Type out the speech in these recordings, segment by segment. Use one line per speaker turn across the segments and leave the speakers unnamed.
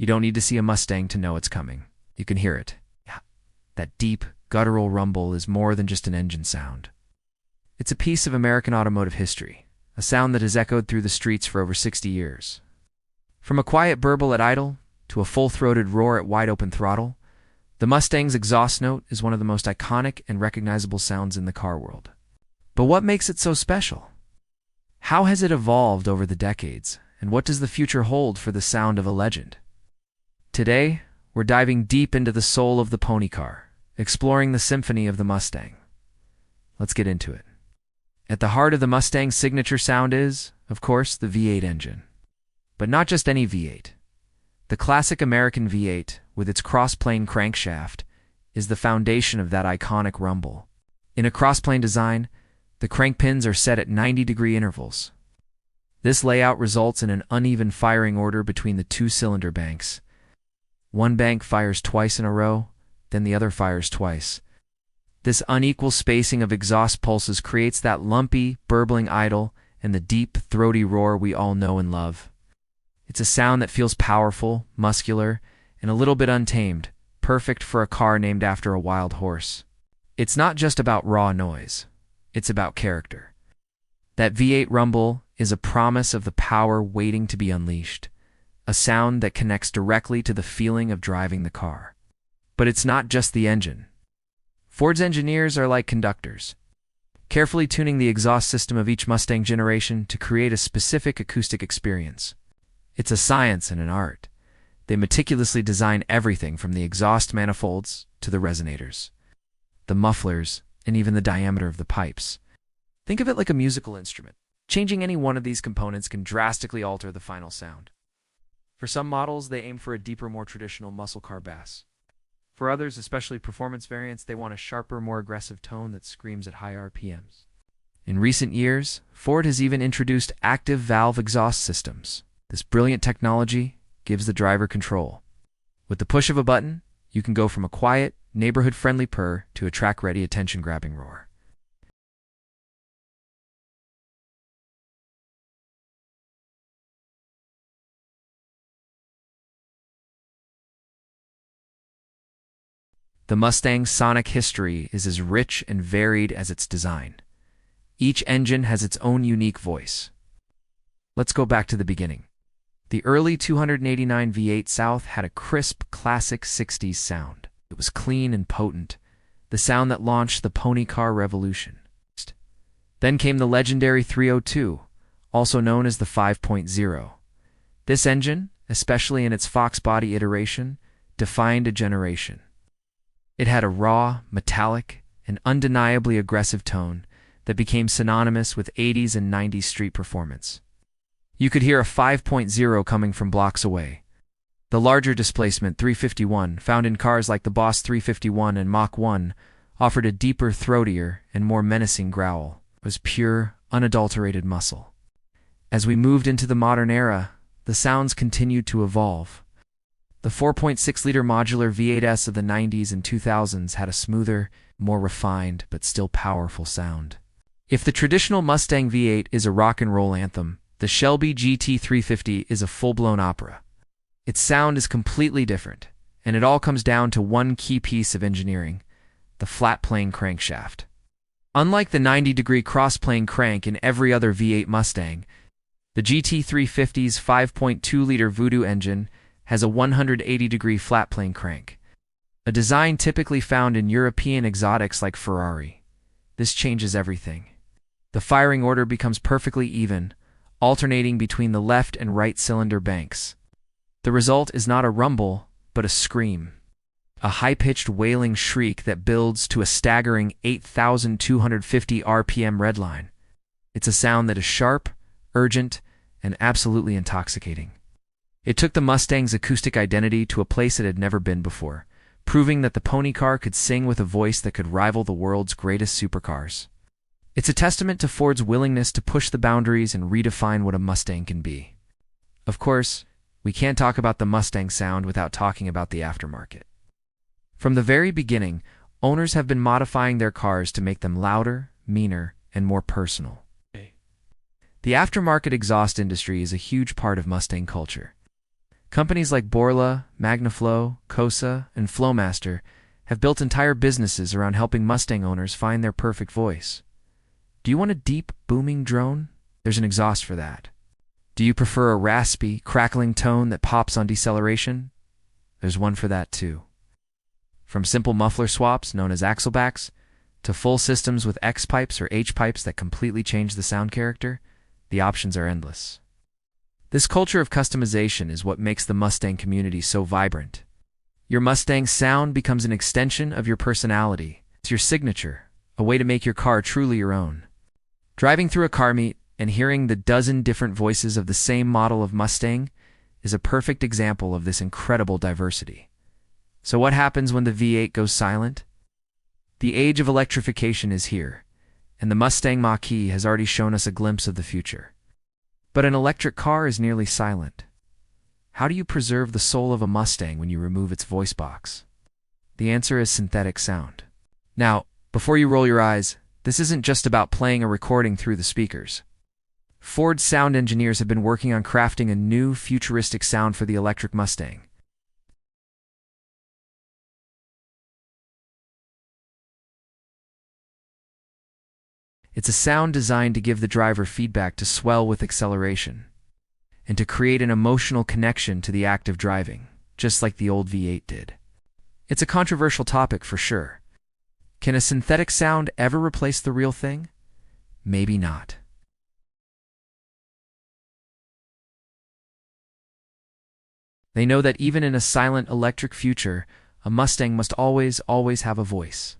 You don't need to see a Mustang to know it's coming. You can hear it. Yeah. That deep, guttural rumble is more than just an engine sound. It's a piece of American automotive history, a sound that has echoed through the streets for over 60 years. From a quiet burble at idle to a full-throated roar at wide-open throttle, the Mustang's exhaust note is one of the most iconic and recognizable sounds in the car world. But what makes it so special? How has it evolved over the decades, and what does the future hold for the sound of a legend? Today, we're diving deep into the soul of the pony car, exploring the symphony of the Mustang. Let's get into it. At the heart of the Mustang's signature sound is, of course, the V8 engine. But not just any V8. The classic American V8, with its cross-plane crankshaft, is the foundation of that iconic rumble. In a cross-plane design, the crank pins are set at 90-degree intervals. This layout results in an uneven firing order between the two cylinder banks. One bank fires twice in a row, then the other fires twice. This unequal spacing of exhaust pulses creates that lumpy, burbling idle and the deep, throaty roar we all know and love. It's a sound that feels powerful, muscular, and a little bit untamed, perfect for a car named after a wild horse. It's not just about raw noise. It's about character. That V8 rumble is a promise of the power waiting to be unleashed, a sound that connects directly to the feeling of driving the car. But it's not just the engine. Ford's engineers are like conductors, carefully tuning the exhaust system of each Mustang generation to create a specific acoustic experience. It's a science and an art. They meticulously design everything from the exhaust manifolds to the resonators, the mufflers, and even the diameter of the pipes. Think of it like a musical instrument. Changing any one of these components can drastically alter the final sound. For some models, they aim for a deeper, more traditional muscle car bass. For others, especially performance variants, they want a sharper, more aggressive tone that screams at high RPMs. In recent years, Ford has even introduced active valve exhaust systems. This brilliant technology gives the driver control. With the push of a button, you can go from a quiet, neighborhood-friendly purr to a track-ready, attention-grabbing roar. The Mustang's sonic history is as rich and varied as its design. Each engine has its own unique voice. Let's go back to the beginning. The early 289 V8 South had a crisp, classic 60s sound. It was clean and potent, the sound that launched the pony car revolution. Then came the legendary 302, also known as the 5.0. This engine, especially in its Fox body iteration, defined a generation. It had a raw, metallic, and undeniably aggressive tone that became synonymous with 80s and 90s street performance. You could hear a 5.0 coming from blocks away. The larger displacement 351, found in cars like the Boss 351 and Mach 1, offered a deeper, throatier, and more menacing growl. It was pure, unadulterated muscle. As we moved into the modern era, the sounds continued to evolve. The 4.6-liter modular V8s of the 90s and 2000s had a smoother, more refined, but still powerful sound. If the traditional Mustang V8 is a rock and roll anthem, the Shelby GT350 is a full-blown opera. Its sound is completely different, and it all comes down to one key piece of engineering: the flat-plane crankshaft. Unlike the 90-degree cross-plane crank in every other V8 Mustang, the GT350's 5.2-liter Voodoo engine has a 180-degree flat-plane crank, a design typically found in European exotics like Ferrari. This changes everything. The firing order becomes perfectly even, alternating between the left and right cylinder banks. The result is not a rumble, but a scream. A high-pitched wailing shriek that builds to a staggering 8,250 RPM redline. It's a sound that is sharp, urgent, and absolutely intoxicating. It took the Mustang's acoustic identity to a place it had never been before, proving that the pony car could sing with a voice that could rival the world's greatest supercars. It's a testament to Ford's willingness to push the boundaries and redefine what a Mustang can be. Of course, we can't talk about the Mustang sound without talking about the aftermarket. From the very beginning, owners have been modifying their cars to make them louder, meaner, and more personal. The aftermarket exhaust industry is a huge part of Mustang culture. Companies like Borla, Magnaflow, Cosa, and Flowmaster have built entire businesses around helping Mustang owners find their perfect voice. Do you want a deep, booming drone? There's an exhaust for that. Do you prefer a raspy, crackling tone that pops on deceleration? There's one for that too. From simple muffler swaps known as axlebacks to full systems with X pipes or H pipes that completely change the sound character, the options are endless. This culture of customization is what makes the Mustang community so vibrant. Your Mustang sound becomes an extension of your personality. It's your signature, a way to make your car truly your own. Driving through a car meet and hearing the dozen different voices of the same model of Mustang is a perfect example of this incredible diversity. So what happens when the V8 goes silent? The age of electrification is here, and the Mustang Mach-E has already shown us a glimpse of the future. But an electric car is nearly silent. How do you preserve the soul of a Mustang when you remove its voice box? The answer is synthetic sound. Now, before you roll your eyes, this isn't just about playing a recording through the speakers. Ford's sound engineers have been working on crafting a new, futuristic sound for the electric Mustang. It's a sound designed to give the driver feedback to swell with acceleration and to create an emotional connection to the act of driving, just like the old V8 did. It's a controversial topic for sure. Can a synthetic sound ever replace the real thing? Maybe not. They know that even in a silent electric future, a Mustang must always have a voice.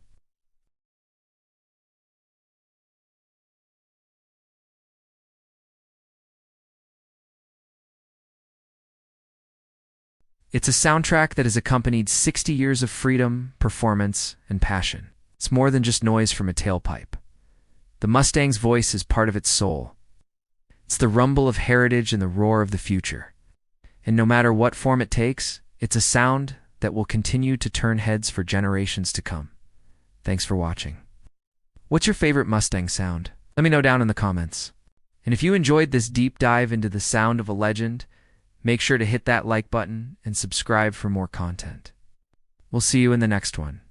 It's a soundtrack that has accompanied 60 years of freedom, performance, and passion. It's more than just noise from a tailpipe. The Mustang's voice is part of its soul. It's the rumble of heritage and the roar of the future. And no matter what form it takes, it's a sound that will continue to turn heads for generations to come. Thanks for watching. What's your favorite Mustang sound? Let me know down in the comments. And if you enjoyed this deep dive into the sound of a legend, make sure to hit that like button and subscribe for more content. We'll see you in the next one.